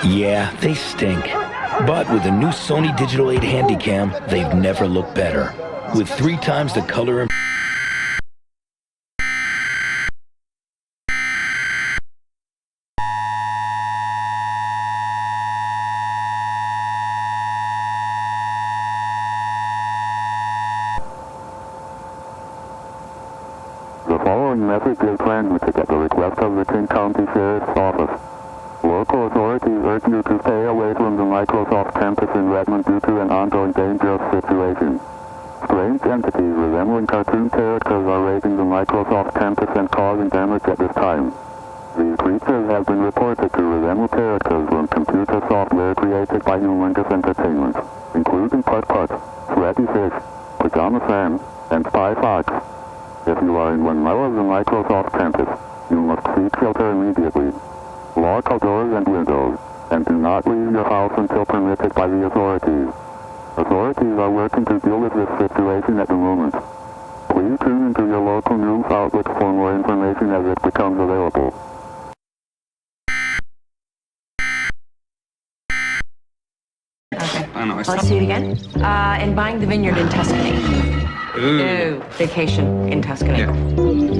Yeah, they stink. But with the new Sony Digital 8 Handycam, they've never looked better. With 3 times the color and The following message is transmitted at the request of the King County Sheriff's Office. Local authorities urge you to stay away from the Microsoft campus in Redmond due to an ongoing dangerous situation. Strange entities resembling cartoon characters are raiding the Microsoft campus and causing damage at this time. These creatures have been reported to resemble characters from computer software created by Humongous Entertainment, including Putt-Putt, Sweaty Fish, Pajama Sam, and Spy Fox. If you are in 1 mile of the Microsoft campus, you must seek shelter immediately. Lock all doors and windows, and do not leave your house until permitted by the authorities. Authorities are working to deal with this situation at the moment. Please tune into your local news outlets for more information as it becomes available. Okay. Let's see it again. And buying the vineyard in Tuscany. Ooh. Vacation in Tuscany. Yeah.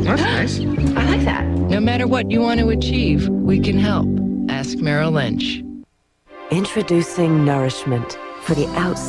That's nice. I like that. No matter what you want to achieve, we can help. Ask Merrill Lynch. Introducing nourishment for the outside.